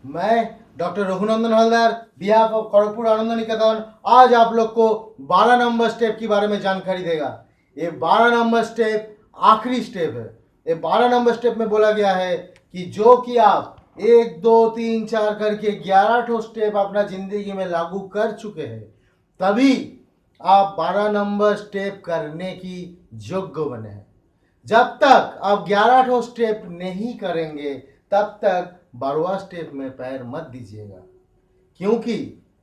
मैं doctor Raghunandan Haldar, behalf of Kharagpur Anand Niketan, आज आप लोग को 12 नंबर स्टेप के बारे में जानकारी देगा। ये 12 नंबर स्टेप आखिरी स्टेप है। ये 12 नंबर स्टेप में बोला गया है कि जो कि आप 1 2 3 4 करके 11 ठो स्टेप अपना जिंदगी में लागू कर चुके हैं, तभी आप 12 नंबर स्टेप करने की योग्य बने हैं। जब तक आप 11 ठो स्टेप नहीं करेंगे, तब तक 12वां स्टेप में पैर मत दीजिएगा, क्योंकि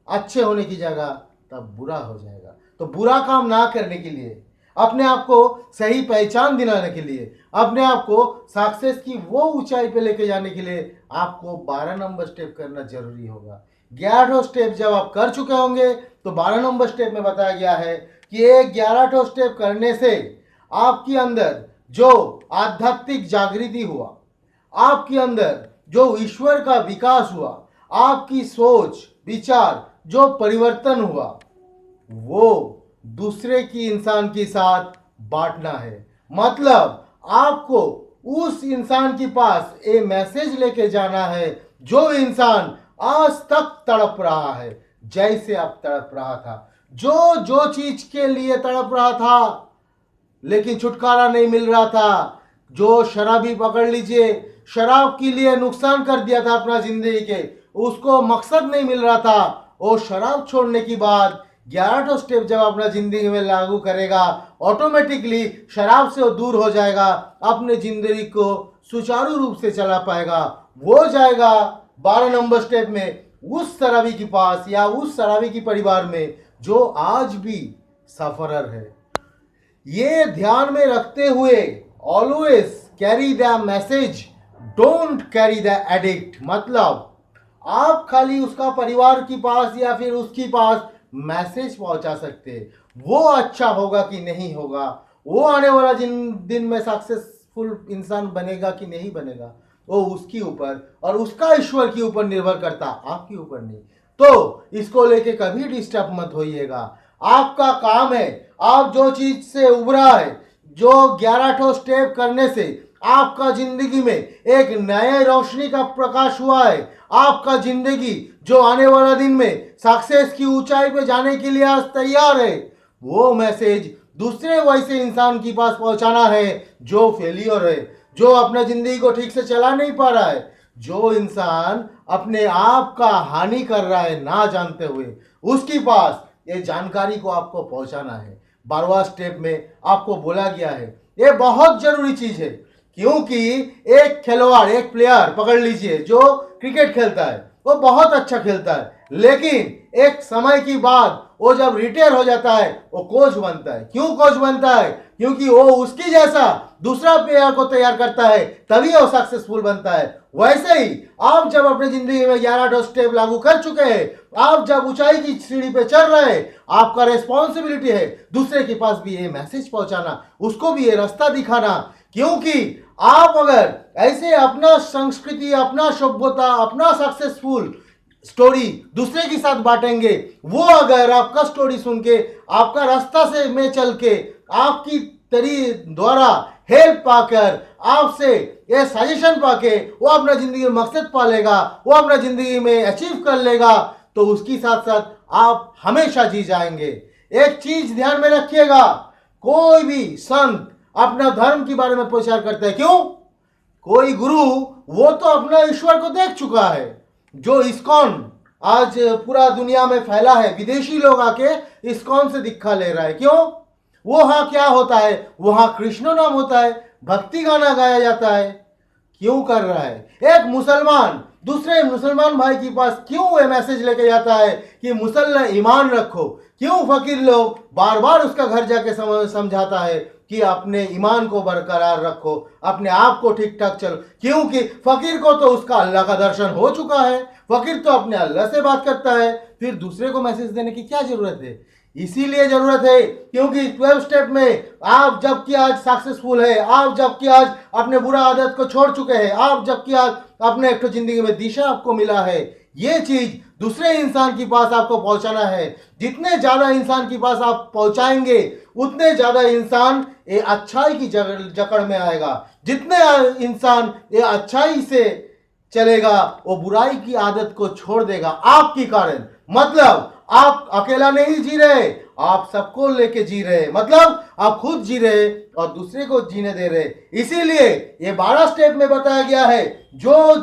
अच्छे होने की जगह तब बुरा हो जाएगा। तो बुरा काम ना करने के लिए, अपने आप को सही पहचान दिलाने के लिए, अपने आप को सक्सेस की वो ऊंचाई पे लेके जाने के लिए आपको 12 नंबर स्टेप करना जरूरी होगा। 11 स्टेप जब आप कर चुके होंगे तो 12 नंबर स्टेप में बताया गया है कि ये 11 स्टेप करने से आपके अंदर जो आध्यात्मिक जागृति हुआ, आपके अंदर जो ईश्वर का विकास हुआ, आपकी सोच विचार जो परिवर्तन हुआ, वो दूसरे की इंसान के साथ बांटना है। मतलब आपको उस इंसान के पास एक मैसेज लेके जाना है जो इंसान आज तक तड़प रहा है, जैसे आप तड़प रहा था, जो जो चीज के लिए तड़प रहा था लेकिन छुटकारा नहीं मिल रहा था। जो शराबी पकड़ लीजिए, शराब के लिए नुकसान कर दिया था अपना जिंदगी के, उसको मकसद नहीं मिल रहा था, वो शराब छोड़ने के बाद 11 स्टेप जब अपना जिंदगी में लागू करेगा, ऑटोमेटिकली शराब से वो दूर हो जाएगा, अपने जिंदगी को सुचारू रूप से चला पाएगा। वो जाएगा 12 नंबर स्टेप में उस शराबी के पास या उस शराबी के परिवार में जो आज भी सफरर है। ये ध्यान में रखते हुए always carry the message, don't carry the addict. मतलब आप खाली उसका परिवार के पास या फिर उसके पास मैसेज पहुंचा सकते हैं, वो अच्छा होगा कि नहीं होगा, वो आने वाला दिन में सक्सेसफुल इंसान बनेगा कि नहीं बनेगा, वो उसके ऊपर और उसका ईश्वर के ऊपर निर्भर करता, आपके ऊपर नहीं। तो इसको लेके कभी डिस्टर्ब मत होइएगा। आपका काम है, आप जो चीज से उभरा है, जो 11 स्टेप करने से आपका जिंदगी में एक नए रोशनी का प्रकाश हुआ है, आपका जिंदगी जो आने वाला दिन में सक्सेस की ऊंचाई पे जाने के लिए आज तैयार है, वो मैसेज दूसरे वैसे इंसान के पास पहुंचाना है जो फेलियर है, जो अपने जिंदगी को ठीक से चला नहीं पा रहा है, जो इंसान अपने आप का हानि कर रहा है ना जानते हुए, उसके पास ये जानकारी को आपको पहुंचाना है। 12वां स्टेप में आपको बोला गया है, ये बहुत जरूरी चीज है, क्योंकि एक खिलवाड़, एक प्लेयर पकड़ लीजिए जो क्रिकेट खेलता है, वो बहुत अच्छा खेलता है, लेकिन एक समय की बाद वो जब रिटायर हो जाता है वो कोच बनता है। क्यों कोच बनता है? क्योंकि वो उसकी जैसा दूसरा प्लेयर को तैयार करता है, तभी वो सक्सेसफुल बनता है। वैसे ही आप जब अपनी जिंदगी में 11 स्टेप लागू कर चुके हैं, आप जब ऊंचाई की सीढ़ी पे चढ़ रहे हैं, आपका रेस्पॉन्सिबिलिटी है दूसरे के पास भी ये मैसेज पहुंचाना, उसको भी ये रास्ता दिखाना। क्योंकि आप अगर ऐसे अपना संस्कृति, अपना सभ्यता, अपना सक्सेसफुल स्टोरी दूसरे के साथ बांटेंगे, वो अगर आपका स्टोरी सुन के, आपका रास्ता से में चल के, आपकी तरी द्वारा हेल्प पाकर, आपसे ये सजेशन पाके वो अपना जिंदगी में मकसद पा लेगा, वो अपना जिंदगी में अचीव कर लेगा, तो उसके साथ साथ आप हमेशा जी जाएंगे। एक चीज ध्यान में रखिएगा, कोई भी संत अपना धर्म के बारे में प्रचार करता है, क्यों? कोई गुरु वो तो अपना ईश्वर को देख चुका है। जो इस्कॉन आज पूरा दुनिया में फैला है, विदेशी लोग आके इस्कॉन से दीक्षा ले रहा है, क्यों? वहां क्या होता है? वहां कृष्ण नाम होता है, भक्ति गाना गाया जाता है। क्यों कर रहा है? एक मुसलमान दूसरे मुसलमान भाई के पास क्यों ये मैसेज लेके जाता है कि मुसल्ला ईमान रखो? क्यों फकीर लोग बार बार उसका घर जाके समझाता है कि अपने ईमान को बरकरार रखो, अपने आप को ठीक ठाक चलो? क्योंकि फकीर को तो उसका अल्लाह का दर्शन हो चुका है, फकीर तो अपने अल्लाह से बात करता है, फिर दूसरे को मैसेज देने की क्या जरूरत है? इसीलिए जरूरत है क्योंकि 12 स्टेप में आप जबकि आज सक्सेसफुल है, आप जबकि आज अपने बुरा आदत को छोड़ चुके हैं, आप जबकि आज अपने एक जिंदगी में दिशा आपको मिला है, ये चीज दूसरे इंसान के पास आपको पहुंचाना है। जितने ज्यादा इंसान के पास आप पहुंचाएंगे, उतने ज्यादा इंसान ये अच्छाई की जकड़ में आएगा। जितने इंसान ये अच्छाई से चलेगा, वो बुराई की आदत को छोड़ देगा आपके कारण। मतलब आप अकेला नहीं जी रहे, आप सबको लेके जी रहे, मतलब आप खुद जी रहे और दूसरे को जीने दे रहे। इसीलिए ये 12 स्टेप में बताया गया है। जो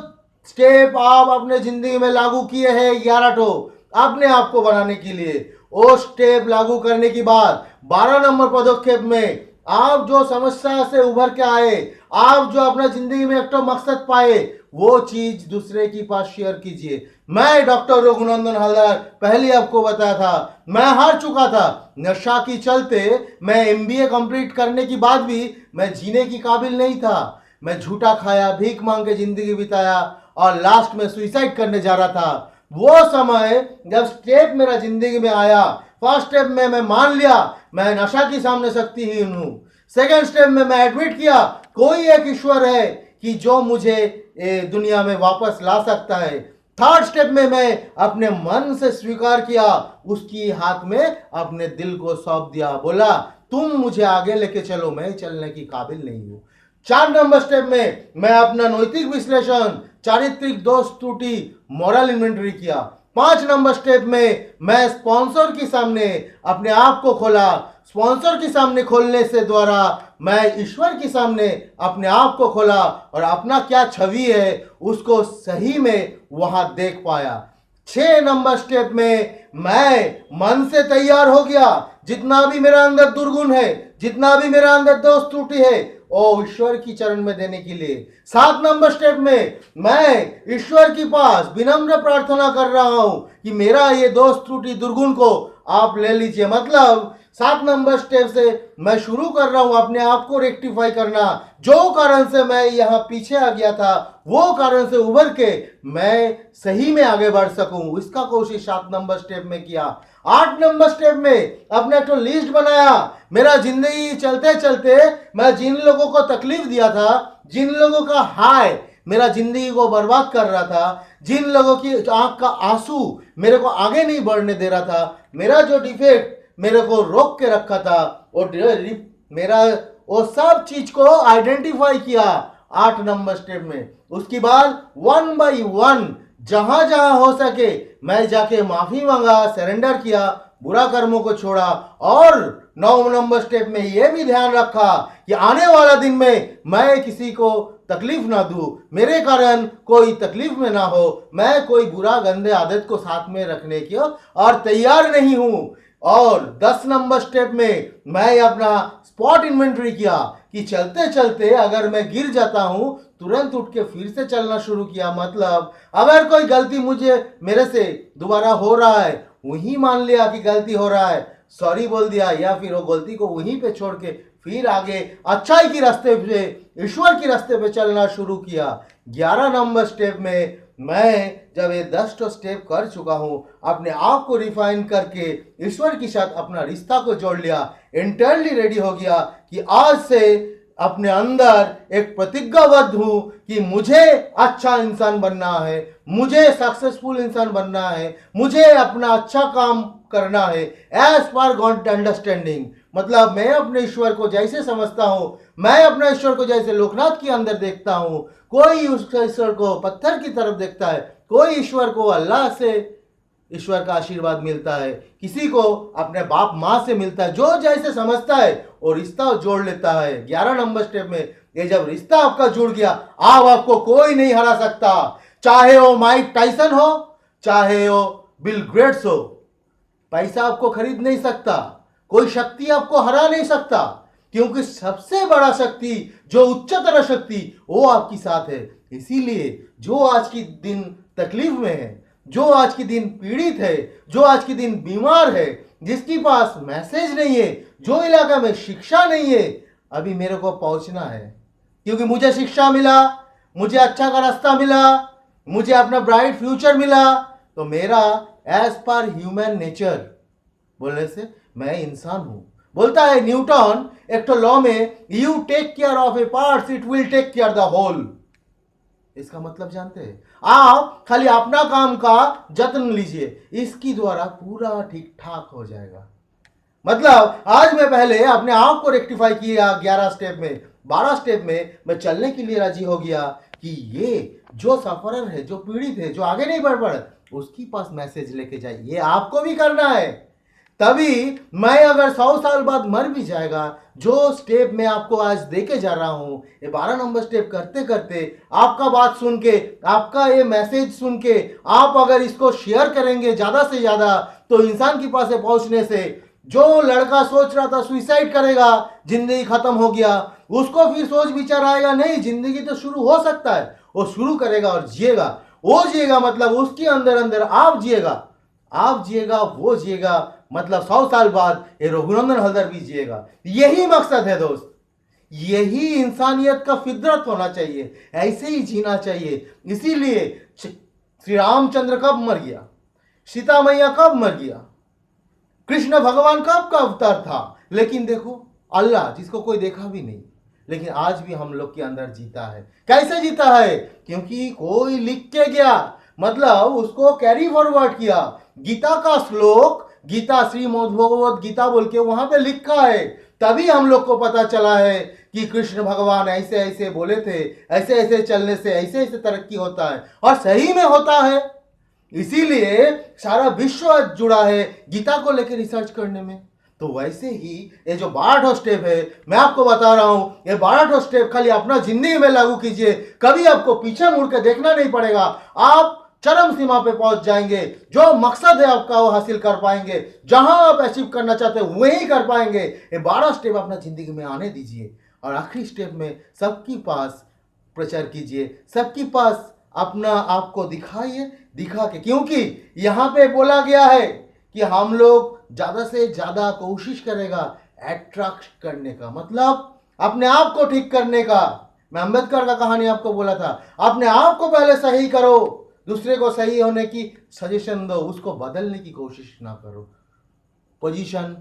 स्टेप आप अपने जिंदगी में लागू किए हैं 11 ठो अपने आप को बनाने के लिए, वो स्टेप लागू करने के बाद 12 नंबर पदक्षेप में आप जो समस्या से उभर के आए, आप जो अपना जिंदगी में एक तो मकसद पाए, वो चीज दूसरे के पास शेयर कीजिए। मैं डॉक्टर रघुनंदन हलदर पहले आपको बताया था, मैं हार चुका था नशा की चलते। मैं एमबीए कंप्लीट करने के बाद भी मैं जीने की काबिल नहीं था। मैं झूठा खाया, भीख मांग के जिंदगी बिताया और लास्ट में सुइसाइड करने जा रहा था। वो समय जब स्टेप मेरा जिंदगी में आया, फर्स्ट स्टेप में मैं मान लिया मैं नशा की सामने शक्तिहीन हूं। सेकेंड स्टेप में मैं एडमिट किया कोई एक ईश्वर है कि जो मुझे दुनिया में वापस ला सकता है। थर्ड स्टेप में मैं अपने मन से स्वीकार किया, उसकी हाथ में अपने दिल को सौंप दिया, बोला तुम मुझे आगे लेके चलो, मैं चलने की काबिल नहीं हूं। 4 नंबर स्टेप में मैं अपना नैतिक विश्लेषण, चारित्रिक दोष त्रुटि, मॉरल इन्वेंटरी किया। 5 नंबर स्टेप में मैं स्पॉन्सर के सामने अपने आप को खोला। स्पॉन्सर के सामने खोलने से द्वारा मैं ईश्वर के सामने अपने आप को खोला और अपना क्या छवि है उसको सही में वहां देख पाया। 6 नंबर स्टेप में मैं मन से तैयार हो गया, जितना भी मेरा अंदर दुर्गुण है, जितना भी मेरा अंदर दोष त्रुटि है, ओ ईश्वर की चरण में देने के लिए। 7 नंबर स्टेप में मैं ईश्वर के पास विनम्र प्रार्थना कर रहा हूं कि मेरा ये दोष त्रुटि दुर्गुण को आप ले लीजिए। मतलब 7 नंबर स्टेप से मैं शुरू कर रहा हूं अपने आप को रेक्टिफाई करना। जो कारण से मैं यहां पीछे आ गया था, वो कारण से उभर के मैं सही में आगे बढ़ सकूं, इसका कोशिश 7 नंबर स्टेप में किया। 8 नंबर स्टेप में अपने एक लिस्ट बनाया। मेरा जिंदगी चलते चलते मैं जिन लोगों को तकलीफ दिया था, जिन लोगों का हाय मेरा जिंदगी को बर्बाद कर रहा था, जिन लोगों की आंख का आंसू मेरे को आगे नहीं बढ़ने दे रहा था, मेरा जो डिफेक्ट मेरे को रोक के रखा था, और मेरा वो सब चीज को आइडेंटिफाई किया 8 नंबर स्टेप में। उसके बाद 1 बाई 1 जहां जहां हो सके मैं जाके माफी मांगा, सरेंडर किया, बुरा कर्मों को छोड़ा। और 9 नंबर स्टेप में यह भी ध्यान रखा कि आने वाला दिन में मैं किसी को तकलीफ ना दूं, मेरे कारण कोई तकलीफ में ना हो, मैं कोई बुरा गंदे आदत को साथ में रखने की और तैयार नहीं हूं। और 10 नंबर स्टेप में मैं अपना स्पॉट इन्वेंटरी किया कि चलते चलते अगर मैं गिर जाता हूं तुरंत उठ के फिर से चलना शुरू किया। मतलब अगर कोई गलती मुझे मेरे से दोबारा हो रहा है, वहीं मान लिया कि गलती हो रहा है, सॉरी बोल दिया, या फिर वो गलती को वहीं पे छोड़ के फिर आगे अच्छाई के रास्ते पे, ईश्वर के रास्ते पे चलना शुरू किया। 11 नंबर स्टेप में मैं जब ये 10 स्टेप कर चुका हूं, अपने आप को रिफाइन करके ईश्वर के साथ अपना रिश्ता को जोड़ लिया, इंटरनली रेडी हो गया कि आज से अपने अंदर एक प्रतिज्ञाबद्ध हूं कि मुझे अच्छा इंसान बनना है, मुझे सक्सेसफुल इंसान बनना है, मुझे अपना अच्छा काम करना है एज पर गॉड अंडरस्टैंडिंग। मतलब मैं अपने ईश्वर को जैसे समझता हूं, मैं अपने ईश्वर को जैसे लोकनाथ के अंदर देखता हूं, कोई उस ईश्वर को पत्थर की तरफ देखता है, कोई ईश्वर को अल्लाह से ईश्वर का आशीर्वाद मिलता है, किसी को अपने बाप माँ से मिलता है, जो जैसे समझता है और रिश्ता जोड़ लेता है। 11 नंबर स्टेप में ये जब रिश्ता आपका जुड़ गया, आपको कोई नहीं हरा सकता, चाहे वो माइक टाइसन हो, चाहे वो बिल गेट्स हो। पैसा आपको खरीद नहीं सकता, कोई शक्ति आपको हरा नहीं सकता, क्योंकि सबसे बड़ा शक्ति, जो उच्चतर शक्ति, वो आपके साथ है। इसीलिए जो आज की दिन तकलीफ में है, जो आज के दिन पीड़ित है, जो आज के दिन बीमार है, जिसके पास मैसेज नहीं है, जो इलाका में शिक्षा नहीं है, अभी मेरे को पहुंचना है, क्योंकि मुझे शिक्षा मिला, मुझे अच्छा का रास्ता मिला, मुझे अपना ब्राइट फ्यूचर मिला, तो मेरा एज पर ह्यूमन नेचर बोलने से मैं इंसान हूं। बोलता है न्यूटन एक तो लॉ में, you take care of a part it will take care the whole. इसका मतलब जानते हैं, आप खाली अपना काम का जत्न लीजिए, इसकी द्वारा पूरा ठीक ठाक हो जाएगा। मतलब आज मैं पहले अपने आप को रेक्टिफाई किया 11 स्टेप में, 12 स्टेप में मैं चलने के लिए राजी हो गया। कि ये जो सफरर है, जो पीड़ित है, जो आगे नहीं बढ़ पा रहा, उसके पास मैसेज लेके जाए। ये आपको भी करना है। तभी मैं अगर 100 साल बाद मर भी जाएगा, जो स्टेप मैं आपको आज देके जा रहा हूं, ये 12 नंबर स्टेप करते करते आपका बात सुन के, आपका ये मैसेज सुन के, आप अगर इसको शेयर करेंगे ज्यादा से ज्यादा, तो इंसान के पास पहुंचने से जो लड़का सोच रहा था सुइसाइड करेगा, जिंदगी खत्म हो गया, उसको फिर सोच विचार आएगा, नहीं जिंदगी तो शुरू हो सकता है, वो शुरू करेगा और जिएगा। वो जिएगा मतलब उसके अंदर अंदर आप जिएगा, आप जिएगा, वो जिएगा, मतलब 100 साल बाद ये रघुनंदन हलदर भी जिएगा। यही मकसद है दोस्त, यही इंसानियत का फितरत होना चाहिए, ऐसे ही जीना चाहिए। इसीलिए श्री रामचंद्र कब मर गया, सीता मैया कब मर गया, कृष्ण भगवान कब का अवतार था, लेकिन देखो अल्लाह जिसको कोई देखा भी नहीं, लेकिन आज भी हम लोग के अंदर जीता है। कैसे जीता है? क्योंकि कोई लिख के गया, मतलब उसको कैरी फॉरवर्ड किया। गीता का श्लोक, गीता श्रीमद् भगवत गीता बोल के वहां पे लिखा है, तभी हम लोग को पता चला है कि कृष्ण भगवान ऐसे ऐसे बोले थे, ऐसे ऐसे चलने से ऐसे ऐसे तरक्की होता है, और सही में होता है। इसीलिए सारा विश्व आज जुड़ा है गीता को लेकर रिसर्च करने में। तो वैसे ही ये जो 12 स्टेप है, मैं आपको बता रहा हूं, ये 12 स्टेप खाली अपना जिंदगी में लागू कीजिए, कभी आपको पीछे मुड़ के देखना नहीं पड़ेगा। आप चरम सीमा पे पहुंच जाएंगे, जो मकसद है आपका वो हासिल कर पाएंगे, जहां आप अचीव करना चाहते हैं वही कर पाएंगे। ये 12 स्टेप अपना जिंदगी में आने दीजिए, और आखिरी स्टेप में सबके पास प्रचार कीजिए, सबके पास अपना आपको दिखाइए, दिखा के, क्योंकि यहां पे बोला गया है कि हम लोग ज्यादा से ज्यादा कोशिश करेगा अट्रैक्ट करने का, मतलब अपने आप को ठीक करने का। मैं अंबेडकर का कहानी आपको बोला था, अपने आप को पहले सही करो, दूसरे को सही होने की सजेशन दो, उसको बदलने की कोशिश ना करो। पोजीशन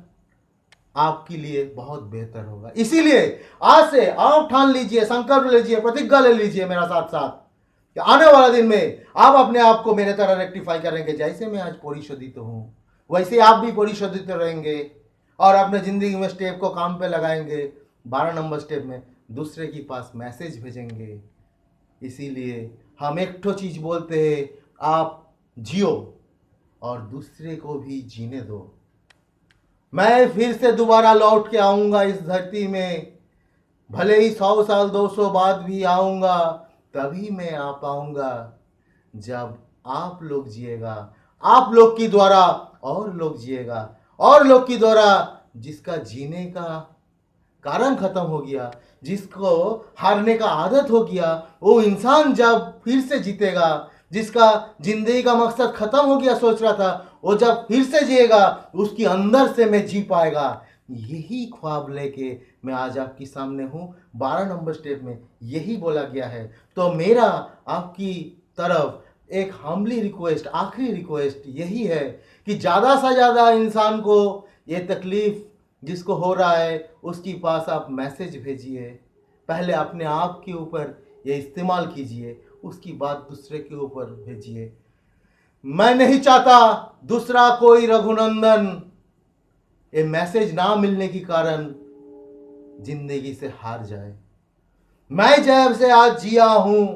आपके लिए बहुत बेहतर होगा। इसीलिए आज से आप ठान लीजिए, संकल्प लीजिए, प्रतिज्ञा ले लीजिए मेरा साथ साथ, कि आने वाला दिन में आप अपने आप को मेरे तरह रेक्टिफाई करेंगे। जैसे मैं आज परिशोधित हूं, वैसे आप भी परिशोधित रहेंगे, और अपने जिंदगी में स्टेप को काम पे लगाएंगे। 12 नंबर स्टेप में दूसरे के पास मैसेज भेजेंगे। इसीलिए हम एक तो चीज बोलते हैं, आप जियो और दूसरे को भी जीने दो। मैं फिर से दोबारा लौट के आऊंगा इस धरती में, भले ही 100 साल 200 बाद भी आऊंगा, तभी मैं आ पाऊंगा जब आप लोग जिएगा, आप लोग की द्वारा और लोग जिएगा, और लोग की द्वारा जिसका जीने का कारण खत्म हो गया, जिसको हारने का आदत हो गया, वो इंसान जब फिर से जीतेगा, जिसका जिंदगी का मकसद खत्म हो गया सोच रहा था, वो जब फिर से जिएगा, उसकी अंदर से मैं जी पाएगा। यही ख्वाब लेके मैं आज आपके सामने हूँ। 12 नंबर स्टेप में यही बोला गया है। तो मेरा आपकी तरफ एक हम्बली रिक्वेस्ट, आखिरी रिक्वेस्ट यही है कि ज़्यादा से ज़्यादा इंसान को ये तकलीफ जिसको हो रहा है उसके पास आप मैसेज भेजिए। पहले अपने आप के ऊपर ये इस्तेमाल कीजिए, उसकी बात दूसरे के ऊपर भेजिए। मैं नहीं चाहता दूसरा कोई रघुनंदन ये मैसेज ना मिलने के कारण जिंदगी से हार जाए। मैं जब से आज जिया हूं,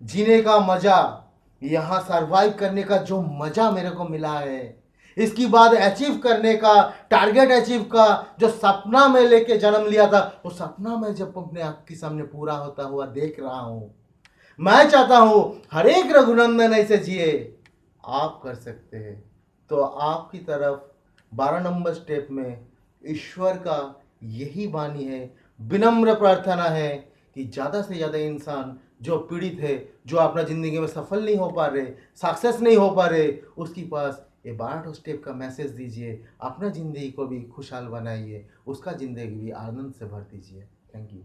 जीने का मजा, यहां सरवाइव करने का जो मजा मेरे को मिला है, इसके बाद अचीव करने का, टारगेट अचीव का जो सपना मैं लेके जन्म लिया था, वो सपना मैं जब अपने आंख के सामने पूरा होता हुआ देख रहा हूं। मैं चाहता हूं हर एक रघुनंदन ऐसे जिए। आप कर सकते हैं। तो आपकी तरफ 12 नंबर स्टेप में ईश्वर का यही वाणी है, विनम्र प्रार्थना है कि ज़्यादा से ज़्यादा इंसान जो पीड़ित है, जो अपना ज़िंदगी में सफल नहीं हो पा रहे, सक्सेस नहीं हो पा रहे, उसके पास ये 12 स्टेप का मैसेज दीजिए। अपना ज़िंदगी को भी खुशहाल बनाइए, उसका ज़िंदगी भी आनंद से भर दीजिए। Thank you.